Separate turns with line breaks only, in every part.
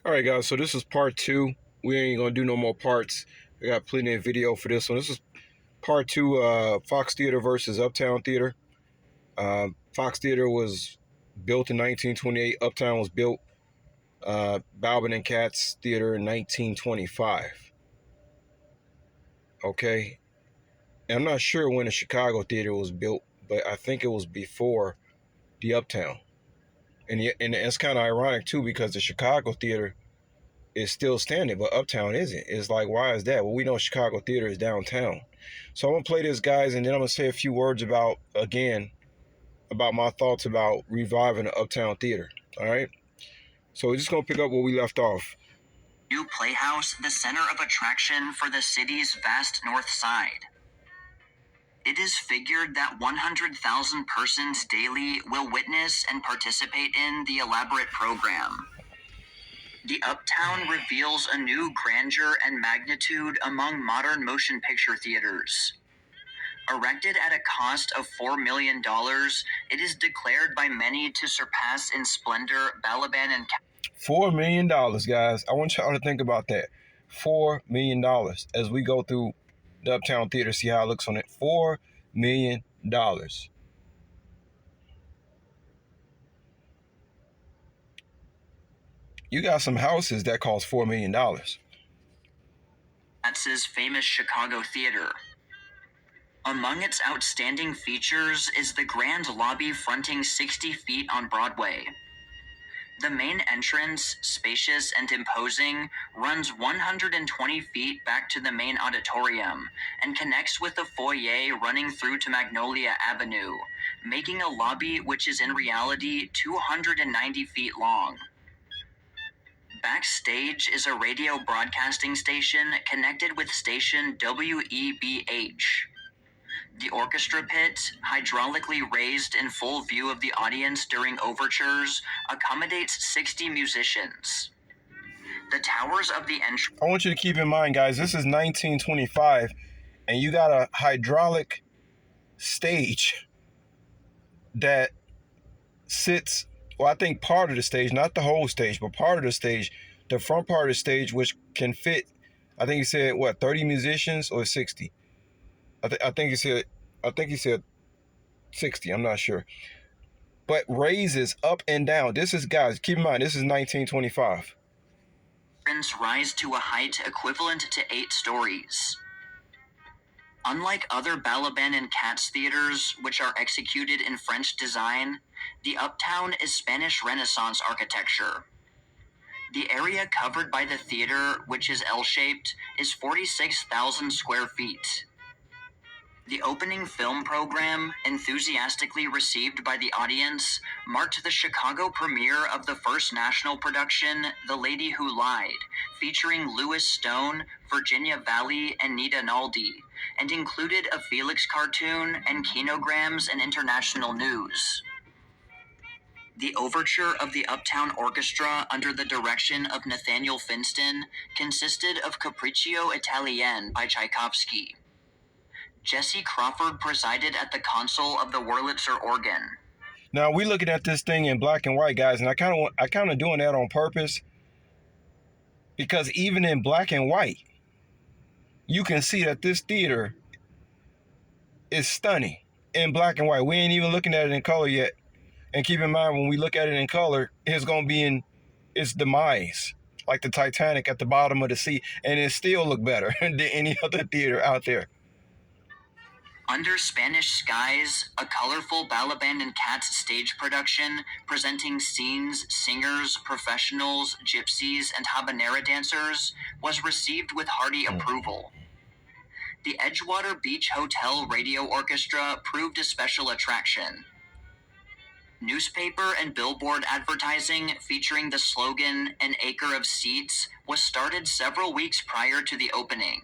All right, guys. So this is part two. We ain't gonna do no more parts. I got plenty of video for this one. This is part two. Fox Theater versus Uptown Theater. Fox Theater was built in 1928. Uptown was built Balvin and Katz Theater in 1925. Okay, and I'm not sure when the Chicago Theater was built, but I think it was before the Uptown. And it's kind of ironic too because the Chicago Theater is still standing, but Uptown isn't. It's like, why is that? Well, we know Chicago Theater is downtown. So I'm gonna play this, guys, and then I'm gonna say a few words about my thoughts about reviving the Uptown Theater. All right. So we're just gonna pick up where we left off.
New Playhouse, the center of attraction for the city's vast north side. It is figured that 100,000 persons daily will witness and participate in the elaborate program. The Uptown reveals a new grandeur and magnitude among modern motion picture theaters. Erected at a cost of $4 million, it is declared by many to surpass in splendor Balaban and
$4 million, guys. I want y'all to think about that. $4 million as we go through the Uptown Theater, see how it looks on it. $4 million. You got some houses that cost $4 million.
Katz's famous Chicago Theater. Among its outstanding features is the grand lobby fronting 60 feet on Broadway. The main entrance, spacious and imposing, runs 120 feet back to the main auditorium and connects with the foyer running through to Magnolia Avenue, making a lobby which is in reality 290 feet long. Backstage is a radio broadcasting station connected with station WEBH. The orchestra pit, hydraulically raised in full view of the audience during overtures, accommodates 60 musicians. The towers of the entrance.
I want you to keep in mind, guys, this is 1925, and you got a hydraulic stage that sits, well, I think part of the stage, not the whole stage, but part of the stage, the front part of the stage, which can fit, I think he said, 30 musicians or 60? I think he said 60. I'm not sure. But raises up and down. This is, guys, keep in mind, this is 1925.
Rise to a height equivalent to 8 stories. Unlike other Balaban and Katz theaters, which are executed in French design, the Uptown is Spanish Renaissance architecture. The area covered by the theater, which is L-shaped, is 46,000 square feet. The opening film program, enthusiastically received by the audience, marked the Chicago premiere of the first national production, The Lady Who Lied, featuring Louis Stone, Virginia Valley, and Nita Naldi, and included a Felix cartoon and kinograms and international news. The overture of the Uptown Orchestra under the direction of Nathaniel Finston consisted of Capriccio Italien by Tchaikovsky. Jesse Crawford presided at the console of the Wurlitzer organ.
Now we looking at this thing in black and white, guys, and I kind of doing that on purpose because even in black and white, you can see that this theater is stunning in black and white. We ain't even looking at it in color yet. And keep in mind, when we look at it in color, it's gonna be in its demise, like the Titanic at the bottom of the sea, and it still look better than any other theater out there.
Under Spanish Skies, a colorful Balaban and Katz stage production presenting scenes, singers, professionals, gypsies, and habanera dancers, was received with hearty approval. The Edgewater Beach Hotel Radio Orchestra proved a special attraction. Newspaper and billboard advertising featuring the slogan, "An Acre of Seats," was started several weeks prior to the opening.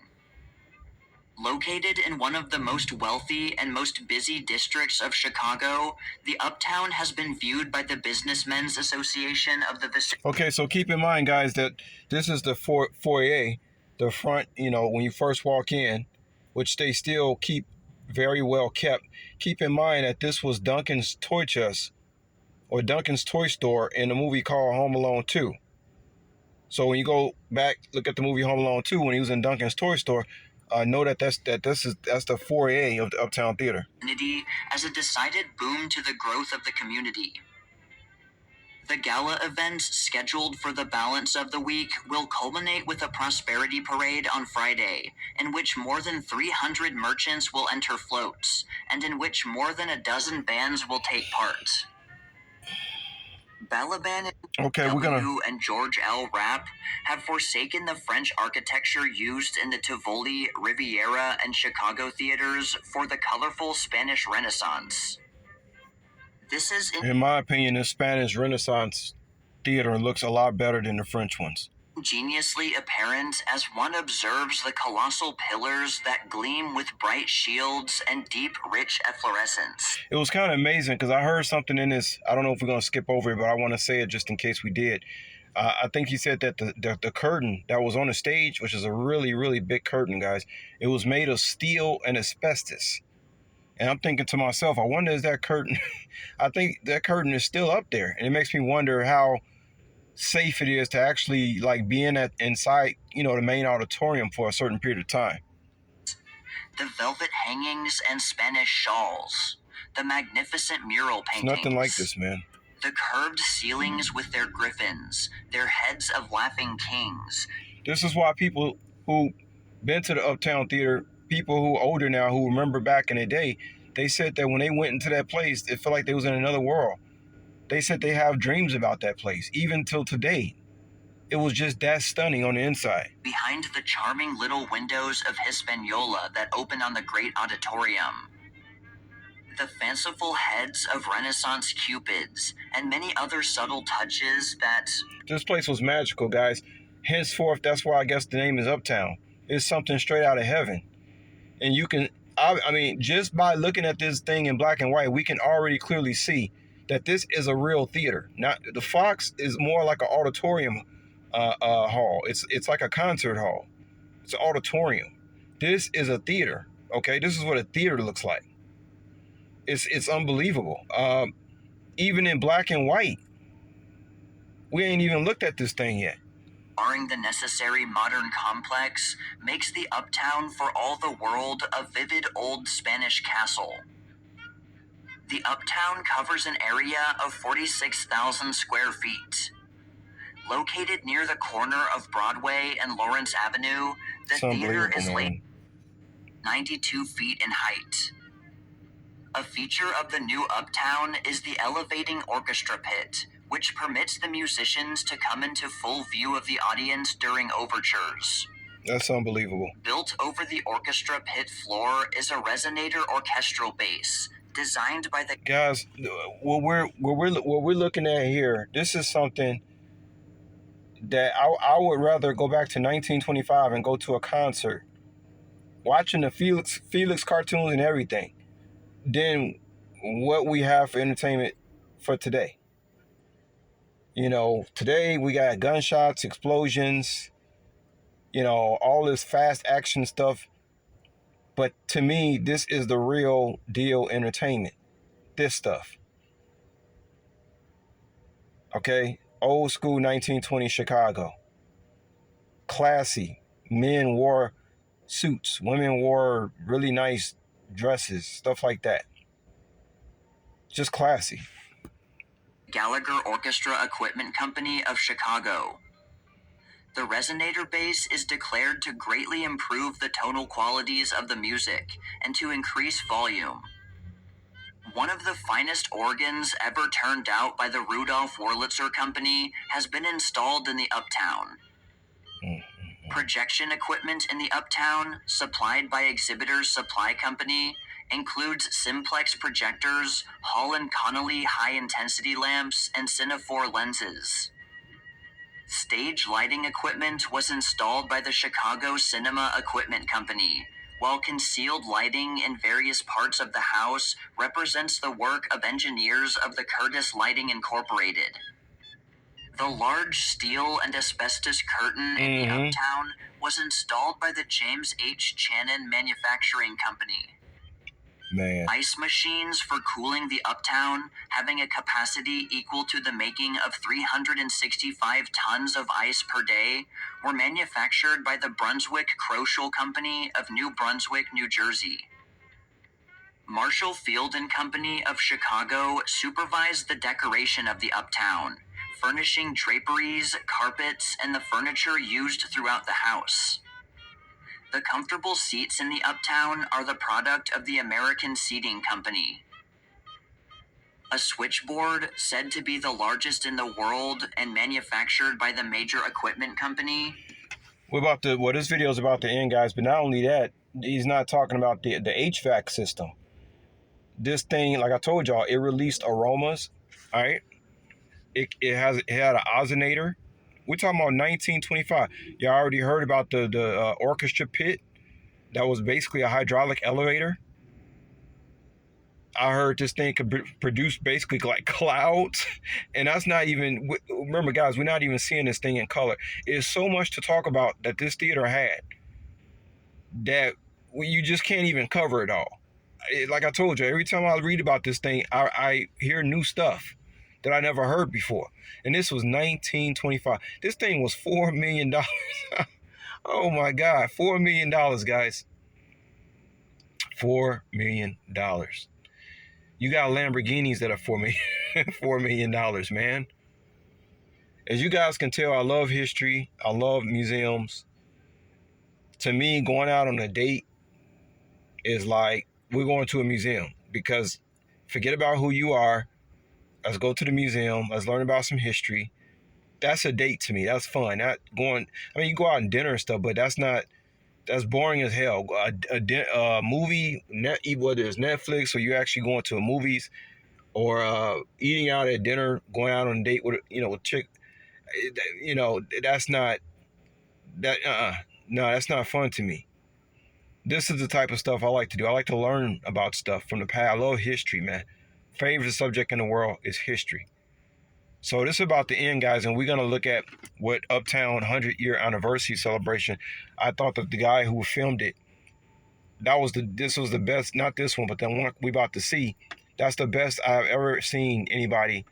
Located in one of the most wealthy and most busy districts of Chicago, the Uptown has been viewed by the Businessmen's Association of the vicinity.
Okay, so keep in mind, guys, that this is the foyer, the front, when you first walk in, which they still keep very well kept. Keep in mind that this was Duncan's Toy Chest or Duncan's Toy Store in a movie called Home Alone 2. So when you go back, look at the movie Home Alone 2 when he was in Duncan's toy store, know that that's the foyer of the Uptown Theater.
As a decided boom to the growth of the community. The gala events scheduled for the balance of the week will culminate with a prosperity parade on Friday, in which more than 300 merchants will enter floats, and in which more than a dozen bands will take part. Balaban
Okay, we're gonna.
and George L. Rapp have forsaken the French architecture used in the Tivoli, Riviera, and Chicago theaters for the colorful Spanish Renaissance. This is
In my opinion, the Spanish Renaissance theater looks a lot better than the French ones.
Ingeniously apparent as one observes the colossal pillars that gleam with bright shields and deep, rich efflorescence.
It was kind of amazing because I heard something in this. I don't know if we're going to skip over it, but I want to say it just in case we did. I think he said that the curtain that was on the stage, which is a really, really big curtain, guys, it was made of steel and asbestos. And I'm thinking to myself, I wonder is that curtain, I think that curtain is still up there. And it makes me wonder how safe it is to actually like be in that inside, the main auditorium for a certain period of time.
The velvet hangings and Spanish shawls, the magnificent mural paintings.
It's nothing like this, man.
The curved ceilings with their griffins, their heads of laughing kings.
This is why people who been to the Uptown Theater, people who are older now, who remember back in the day, they said that when they went into that place, it felt like they was in another world. They said they have dreams about that place, even till today. It was just that stunning on the inside.
Behind the charming little windows of Hispaniola that open on the great auditorium, the fanciful heads of Renaissance cupids, and many other subtle touches that...
This place was magical, guys. Henceforth, that's why I guess the name is Uptown. It's something straight out of heaven. And you can, I mean, just by looking at this thing in black and white, we can already clearly see that this is a real theater. Not the Fox is more like an auditorium hall. It's like a concert hall. It's an auditorium. This is a theater. Okay, this is what a theater looks like. It's unbelievable. Even in black and white, we ain't even looked at this thing yet.
Barring the necessary modern complex, makes the Uptown for all the world a vivid old Spanish castle. The Uptown covers an area of 46,000 square feet. Located near the corner of Broadway and Lawrence Avenue, the theater is laid 92 feet in height. A feature of the new Uptown is the elevating orchestra pit, which permits the musicians to come into full view of the audience during overtures.
That's unbelievable.
Built over the orchestra pit floor is a resonator orchestral bass, designed by the...
Guys, what we're looking at here, this is something that I would rather go back to 1925 and go to a concert, watching the Felix cartoons and everything, than what we have for entertainment for today. Today we got gunshots, explosions, all this fast action stuff. But to me, this is the real deal entertainment. This stuff. Okay? Old school 1920 Chicago. Classy. Men wore suits. Women wore really nice dresses. Stuff like that. Just classy.
Gallagher Orchestra Equipment Company of Chicago. The resonator bass is declared to greatly improve the tonal qualities of the music and to increase volume. One of the finest organs ever turned out by the Rudolf Wurlitzer Company has been installed in the Uptown. Projection equipment in the Uptown, supplied by Exhibitors Supply Company, includes simplex projectors, Hall & Connolly high-intensity lamps, and Cinephore lenses. Stage lighting equipment was installed by the Chicago Cinema Equipment Company, while concealed lighting in various parts of the house represents the work of engineers of the Curtis Lighting Incorporated. The large steel and asbestos curtain in the Uptown was installed by the James H. Channon Manufacturing Company.
Man.
Ice machines for cooling the Uptown, having a capacity equal to the making of 365 tons of ice per day, were manufactured by the Brunswick Crochel Company of New Brunswick, New Jersey. Marshall Field and Company of Chicago supervised the decoration of the Uptown, furnishing draperies, carpets, and the furniture used throughout the house. The comfortable seats in the Uptown are the product of the American Seating Company. A switchboard, said to be the largest in the world and manufactured by the Major Equipment Company.
This video is about to end, guys, but not only that, he's not talking about the HVAC system. This thing, like I told y'all, it released aromas, all right? It had an ozonator. We're talking about 1925. Y'all already heard about the orchestra pit. That was basically a hydraulic elevator. I heard this thing could produce basically like clouds, and that's not even. Remember, guys, we're not even seeing this thing in color. There's so much to talk about that this theater had that you just can't even cover it all. Like I told you, every time I read about this thing, I hear new stuff that I never heard before. And this was 1925. This thing was $4 million. Oh my God, $4 million, guys. $4 million. You got Lamborghinis that are $4 million, man. As you guys can tell, I love history. I love museums. To me, going out on a date is like we're going to a museum, because forget about who you are. Let's go to the museum. Let's learn about some history. That's a date to me. That's fun. Not going. I mean, you go out and dinner and stuff, but that's boring as hell. A movie, whether it's Netflix or you actually going to a movies, or eating out at dinner, going out on a date with with chick. That's not that. No, that's not fun to me. This is the type of stuff I like to do. I like to learn about stuff from the past. I love history, man. Favorite subject in the world is history. So this is about to end, guys, and we're going to look at what Uptown 100-year anniversary celebration. I thought that the guy who filmed it, this was the best, not this one, but the one we about to see. That's the best I've ever seen anybody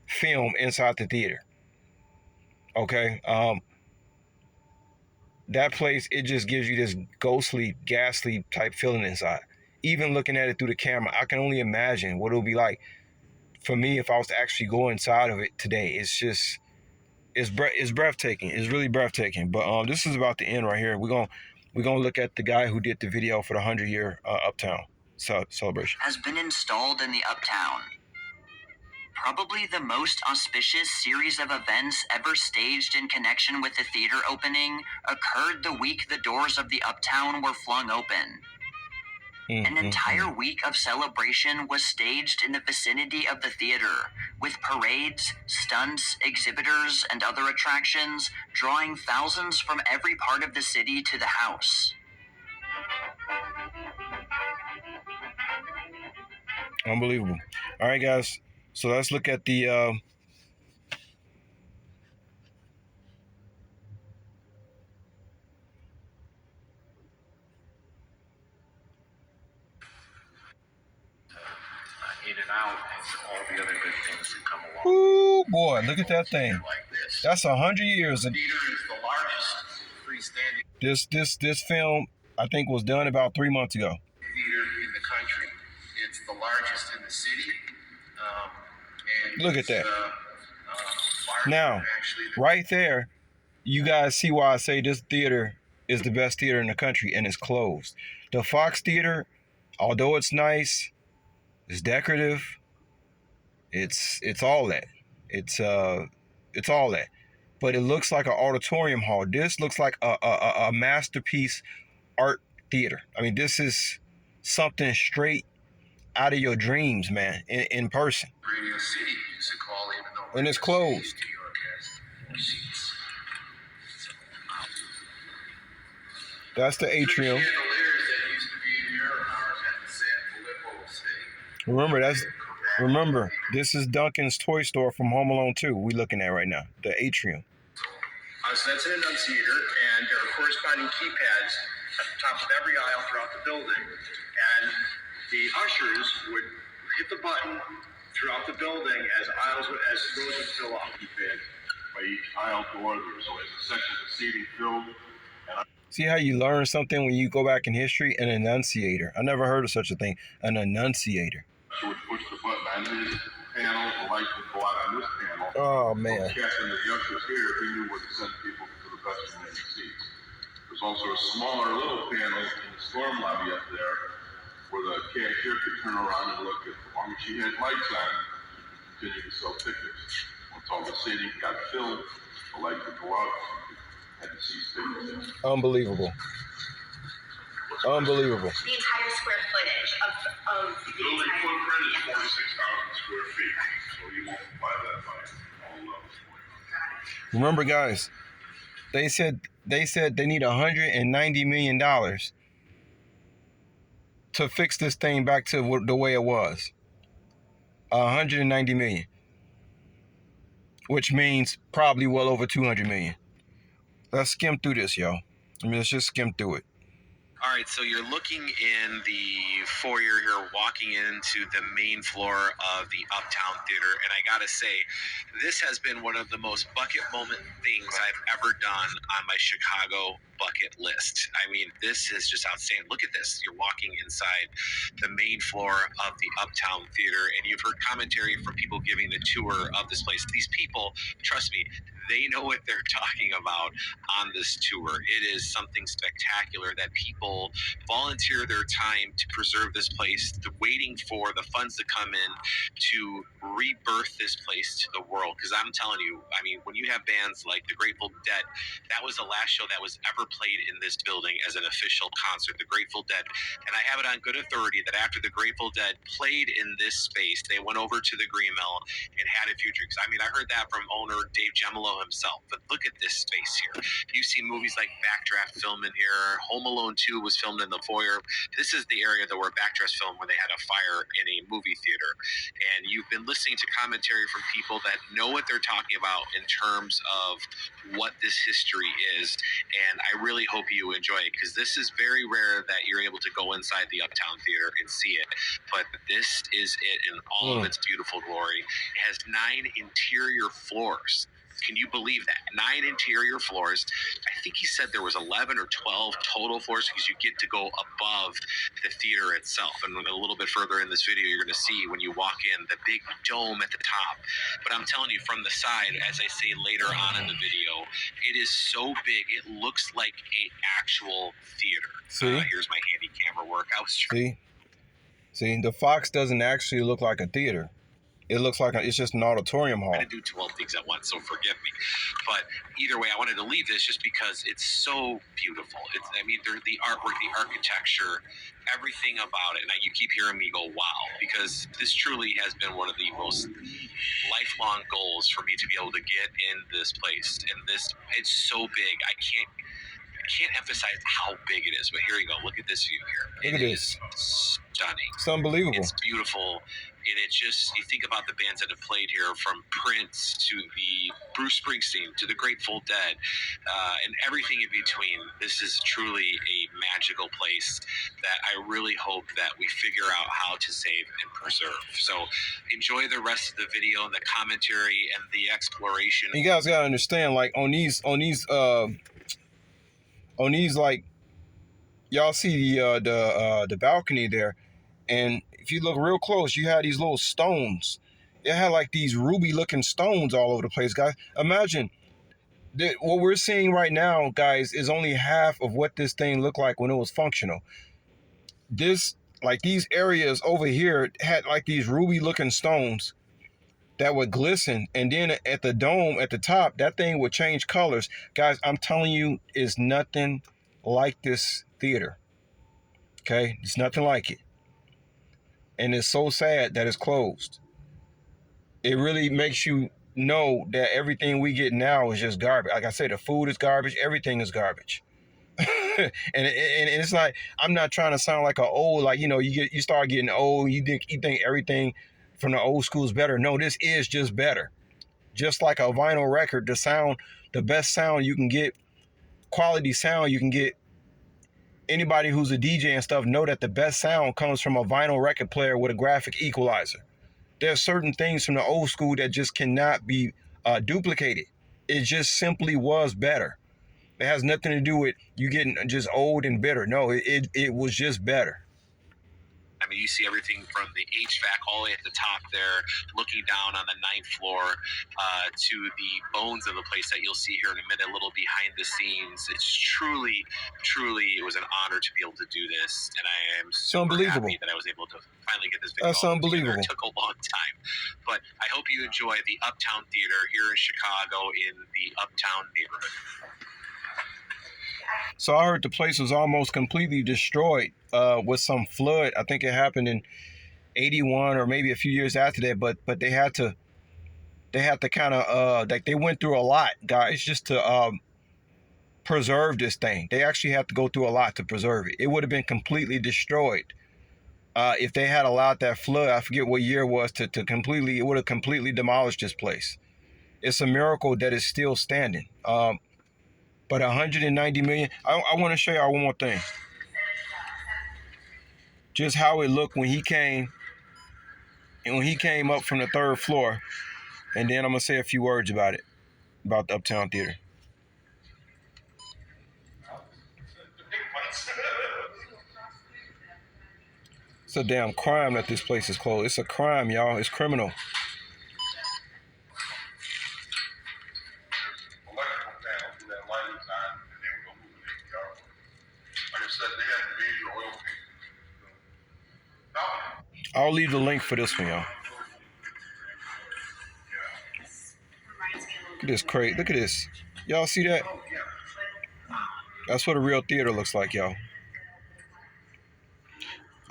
film inside the theater. Okay? That place, it just gives you this ghostly, ghastly type feeling inside. Even looking at it through the camera, I can only imagine what it'll be like for me if I was to actually go inside of it today. It's breathtaking. It's really breathtaking. But this is about to end right here. We're gonna look at the guy who did the video for the 100-year Uptown celebration.
Has been installed in the Uptown. Probably the most auspicious series of events ever staged in connection with the theater opening occurred the week the doors of the Uptown were flung open. An entire week of celebration was staged in the vicinity of the theater, with parades, stunts, exhibitors, and other attractions, drawing thousands from every part of the city to the house.
Unbelievable. All right, guys. So let's look at the
in and out, and all the other good things that come along.
Ooh, boy, look at that thing. That's 100 years.
The theater is the largest freestanding
This film, I think, was done about 3 months ago.
theater in the country. It's the largest in the city. And
Look at that.
larger
Now,
actually
right there, you guys see why I say this theater is the best theater in the country, and it's closed. The Fox Theater, although it's nice, it's decorative, it's all that. It's all that. But it looks like an auditorium hall. This looks like a masterpiece art theater. I mean, this is something straight out of your dreams, man, in person.
Radio City Music Hall, even though
And it's closed.
New York has more seats.
That's the atrium.
Chandeliers that used to be in here are at the San Filippo estate.
Remember, this is Duncan's toy store from Home Alone 2 we looking at right now, the atrium.
So that's an annunciator, and there are corresponding keypads at the top of every aisle throughout the building. And The ushers would hit the button throughout the building as rows would fill up. By each aisle door, there's always a section of seating filled.
See how you learn something when you go back in history? An enunciator. I never heard of such a thing. An enunciator.
So would push the button on this panel, the light would go out on this panel.
Oh, man.
Checking the ushers here, he knew where to send people to the best remaining seats. There's also a smaller little panel in the storm lobby up there where the cashier could turn around and look at, as long as she had lights on, she could continue to sell tickets. Once all the seating got filled, the light would go out.
Unbelievable. Unbelievable.
The entire square footage of
the building footprint is 46,000 square feet, so you multiply that by all levels.
Remember, guys, they said they need $190 million to fix this thing back to the way it was. 190 million, which means probably well over 200 million. Let's skim through this, yo. Let's just skim through it.
All right, so you're looking in the foyer here, walking into the main floor of the Uptown Theater, and I gotta say, this has been one of the most bucket moment things I've ever done on my Chicago bucket list. I mean, this is just outstanding. Look at this. You're walking inside the main floor of the Uptown Theater, and you've heard commentary from people giving the tour of this place. These people, trust me, they know what they're talking about on this tour. It is something spectacular that people volunteer their time to preserve this place, waiting for the funds to come in to rebirth this place to the world. Because I'm telling you, I mean, when you have bands like the Grateful Dead, that was the last show that was ever played in this building as an official concert, the Grateful Dead. And I have it on good authority that after the Grateful Dead played in this space, they went over to the Green Mill and had a few drinks. I mean, I heard that from owner Dave Gemolo himself, but look at this space here. You see movies like Backdraft film in here. Home Alone 2 was filmed in the foyer. This is the area that where Backdraft filmed when they had a fire in a movie theater. And you've been listening to commentary from people that know what they're talking about in terms of what this history is. And I really hope you enjoy it, because this is very rare that you're able to go inside the Uptown Theater and see it. But this is it in all of its beautiful glory. It has 9 interior floors. Can you believe that? 9 interior floors. I think he said there was 11 or 12 total floors, because you get to go above the theater itself. And a little bit further in this video, you're going to see when you walk in the big dome at the top. But I'm telling you, from the side, as I say later on in the video, it is so big. It looks like an actual theater.
See?
Here's my handy camera work. I was trying.
See, the Fox doesn't actually look like a theater. It looks like it's just an auditorium hall.
I'm going to do 12 things at once, so forgive me. But either way, I wanted to leave this just because it's so beautiful. I mean, the artwork, the architecture, everything about it. And you keep hearing me go, wow, because this truly has been one of the most lifelong goals for me to be able to get in this place. And it's so big. I can't emphasize how big it is, but here you go. Look at this view here.
Look at this.
Stunning.
It's unbelievable.
It's beautiful. And it's just, you think about the bands that have played here, from Prince to the Bruce Springsteen to the Grateful Dead, and everything in between. This is truly a magical place that I really hope that we figure out how to save and preserve. So enjoy the rest of the video and the commentary and the exploration.
You guys gotta understand, like on these like, y'all see the balcony there, and if you look real close, you had these little stones. It had like these ruby looking stones all over the place, guys. Imagine that what we're seeing right now, guys, is only half of what this thing looked like when it was functional. This, like, these areas over here had like these ruby looking stones that would glisten, and then at the dome at the top, that thing would change colors. Guys, I'm telling you, it's nothing like this theater. Okay, it's nothing like it. And it's so sad that it's closed. It really makes you know that everything we get now is just garbage. Like I said, the food is garbage. Everything is garbage. and it's like, I'm not trying to sound like an old, like, you start getting old. You think everything from the old school is better. No, this is just better. Just like a vinyl record, the best sound you can get, quality sound you can get anybody who's a DJ and stuff know that the best sound comes from a vinyl record player with a graphic equalizer. There are certain things from the old school that just cannot be duplicated. It just simply was better. It has nothing to do with you getting just old and bitter. No, it was just better.
I mean, you see everything from the HVAC all the way at the top there, looking down on the 9th floor to the bones of the place that you'll see here in a minute, a little behind the scenes. It's truly, it was an honor to be able to do this, and I am super happy that I was able to finally get this video.
That's unbelievable.
It took a long time, but I hope you enjoy the Uptown Theater here in Chicago in the Uptown neighborhood.
So I heard the place was almost completely destroyed with some flood. I think it happened in 81 or maybe a few years after that. But they had to kind of like they went through a lot, guys, just to preserve this thing. They actually had to go through a lot to preserve it. It would have been completely destroyed if they had allowed that flood. I forget what year it was to completely. It would have completely demolished this place. It's a miracle that it's still standing. But 190 million. I want to show y'all one more thing. Just how it looked when he came, and when he came up from the 3rd floor. And then I'm gonna say a few words about it, about the Uptown Theater. It's a damn crime that this place is closed. It's a crime, y'all. It's criminal. I'll leave the link for this one, y'all. Look at this crate. Look at this. Y'all see that? That's what a real theater looks like, y'all.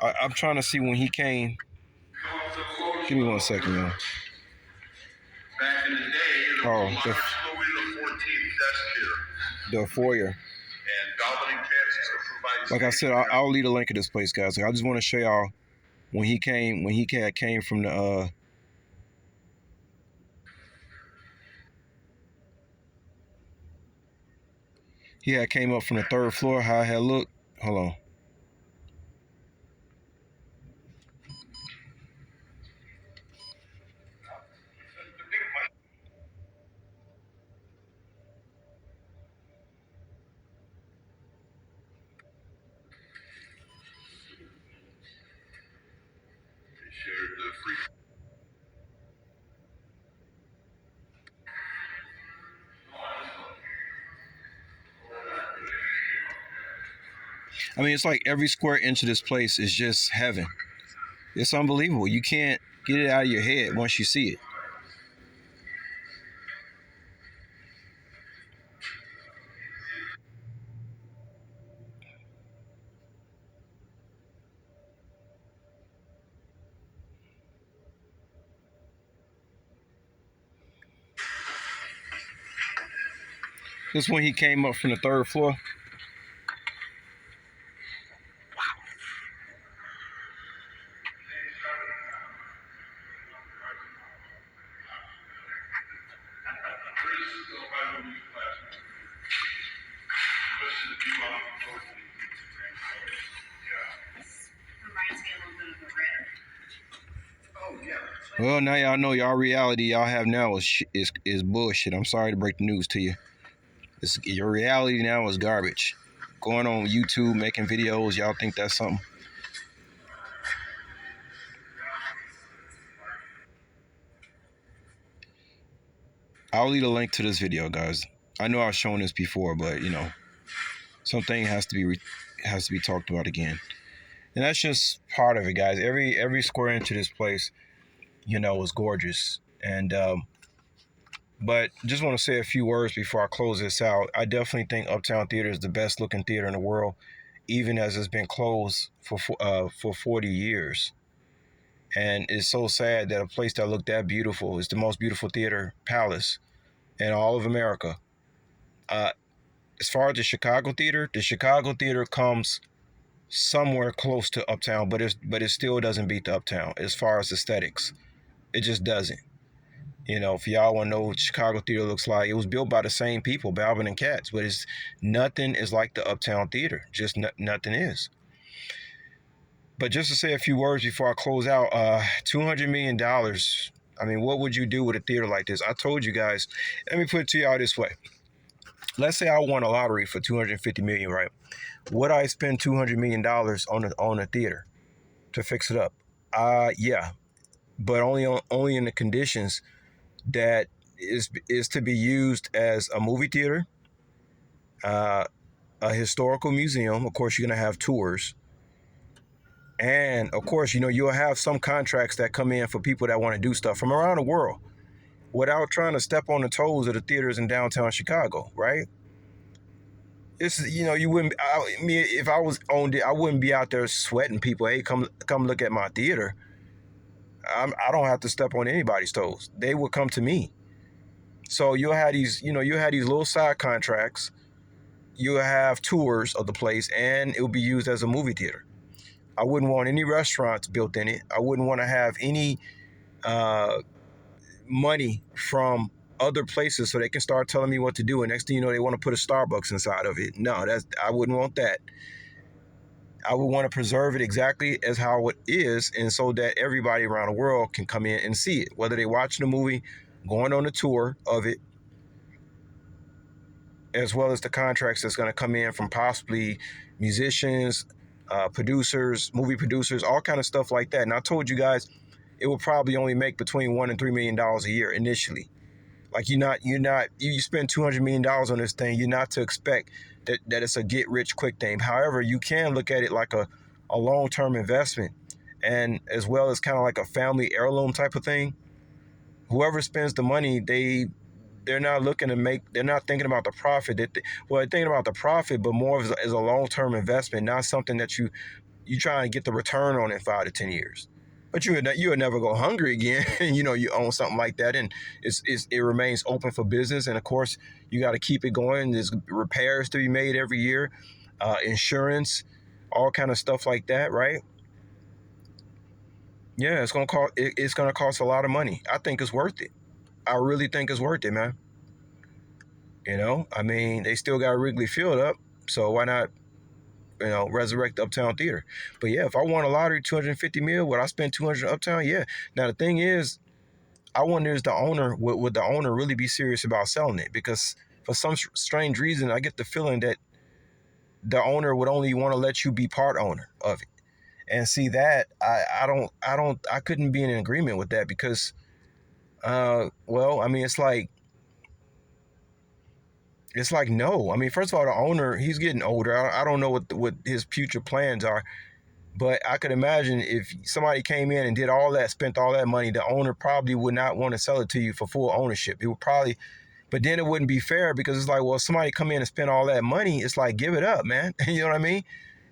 I'm trying to see when he came. Give me 1 second, y'all.
Back in the day,
the foyer.
And gobbling cats.
Like I said, I'll leave a link of this place, guys. I just want to show y'all when he came from the he had came up from the 3rd floor, how it had looked. Hold on. I mean, it's like every square inch of this place is just heaven. It's unbelievable. You can't get it out of your head once you see it. This is when he came up from the 3rd floor. Well, now y'all know y'all reality y'all have now is bullshit. I'm sorry to break the news to you. Your reality now is garbage. Going on YouTube, making videos, y'all think that's something. I'll leave a link to this video, guys. I know I've shown this before, but you know, something has to be talked about again. And that's just part of it, guys. Every square inch of this place, you know, is gorgeous. And but just want to say a few words before I close this out. I definitely think Uptown Theater is the best looking theater in the world, even as it's been closed for 40 years. And it's so sad that a place that looked that beautiful is the most beautiful theater palace in all of America. As far as the Chicago theater comes somewhere close to Uptown, but it still doesn't beat the Uptown as far as aesthetics. It just doesn't. You know, if y'all want to know what Chicago theater looks like, it was built by the same people, Balvin and Katz, but it's nothing is like the Uptown Theater. Just nothing is. But just to say a few words before I close out, $200 million. I mean, what would you do with a theater like this? I told you guys. Let me put it to y'all this way. Let's say I won a lottery for 250 million, right? Would I spend $200 million on a theater to fix it up? Yeah, but only in the conditions that is to be used as a movie theater, uh, a historical museum. Of course, you're gonna have tours, and of course, you know you'll have some contracts that come in for people that want to do stuff from around the world without trying to step on the toes of the theaters in downtown Chicago, right? It's you wouldn't. I mean, if I was owned it, I wouldn't be out there sweating people. Hey, come look at my theater. I don't have to step on anybody's toes. They will come to me. So you'll have these, you have these little side contracts. You'll have tours of the place, and it will be used as a movie theater. I wouldn't want any restaurants built in it. I wouldn't want to have any uh, money from other places so they can start telling me what to do. And next thing you know, they want to put a Starbucks inside of it. No, I wouldn't want that. I would want to preserve it exactly as how it is, and so that everybody around the world can come in and see it, whether they're watching the movie, going on a tour of it, as well as the contracts that's going to come in from possibly musicians, producers, movie producers, all kind of stuff like that. And I told you guys, it will probably only make between $1 and $3 million a year initially. Like you spend $200 million on this thing, you're not to expect that it's a get rich quick thing. However, you can look at it like a long-term investment, and as well as kind of like a family heirloom type of thing. Whoever spends the money, they're not looking to they're not thinking about the profit. They're thinking about the profit, but more as a long-term investment, not something that you try and get the return on in 5 to 10 years. But you would never go hungry again. You own something like that, and it remains open for business. And of course, you got to keep it going. There's repairs to be made every year, insurance, all kind of stuff like that, right? Yeah, it's gonna cost a lot of money. I think it's worth it. I really think it's worth it, man. I mean, they still got Wrigley Field up, so why not? Resurrect Uptown Theater. But yeah, if I won a lottery, 250 mil, would I spend 200 Uptown? Yeah. Now the thing is, I wonder is the owner would the owner really be serious about selling it? Because for some strange reason, I get the feeling that the owner would only want to let you be part owner of it. And see that I couldn't be in agreement with that because, well, I mean, it's like no. I mean, first of all, the owner, he's getting older. I don't know what his future plans are. But I could imagine if somebody came in and did all that, spent all that money, the owner probably would not want to sell it to you for full ownership. It would probably, but then it wouldn't be fair because it's like, well, if somebody come in and spend all that money, it's like, give it up, man. You know what I mean?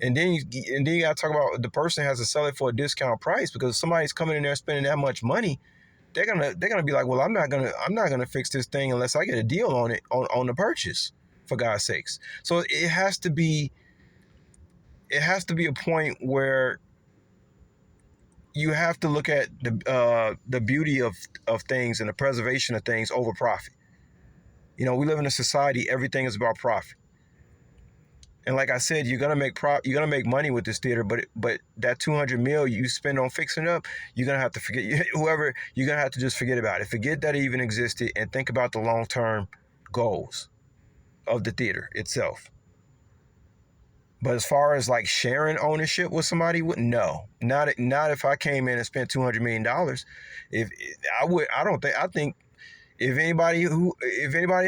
And then you got to talk about the person has to sell it for a discount price because if somebody's coming in there spending that much money, they're gonna be like, well, I'm not gonna fix this thing unless I get a deal on it on the purchase, for God's sakes. So it has to be a point where you have to look at the beauty of things and the preservation of things over profit. We live in a society, everything is about profit. And like I said, you're gonna make money with this theater, but that 200 mil you spend on fixing it up, you're gonna have to forget you're gonna have to just forget about it. Forget that it even existed and think about the long-term goals of the theater itself. But as far as like sharing ownership with somebody, no, not if I came in and spent $200 million. I think if anybody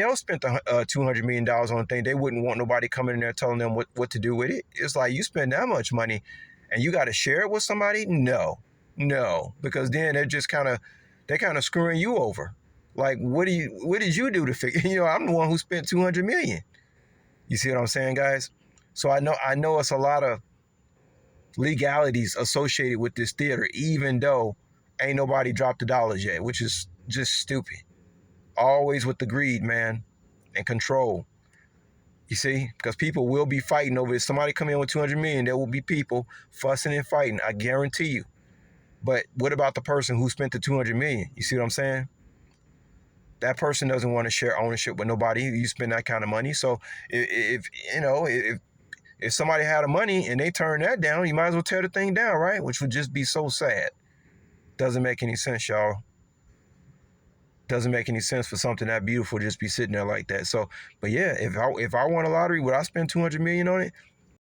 else spent the $200 million on a thing, they wouldn't want nobody coming in there telling them what to do with it. It's like you spend that much money and you got to share it with somebody. No, because then they're just kind of screwing you over. Like, what did you do to fix? I'm the one who spent 200 million. You see what I'm saying, guys? So I know it's a lot of legalities associated with this theater, even though ain't nobody dropped the dollars yet, which is just stupid. Always with the greed, man, and control. You see, because people will be fighting over it. Somebody come in with 200 million, there will be people fussing and fighting. I guarantee you. But what about the person who spent the 200 million? You see what I'm saying? that person doesn't want to share ownership with nobody. You spend that kind of money. So if you know, if somebody had the money and they turn that down, you might as well tear the thing down, right? Which would just be so sad. Doesn't make any sense, y'all. Doesn't make any sense for something that beautiful to just be sitting there like that. So, but yeah, if I won a lottery, would I spend $200 million on it?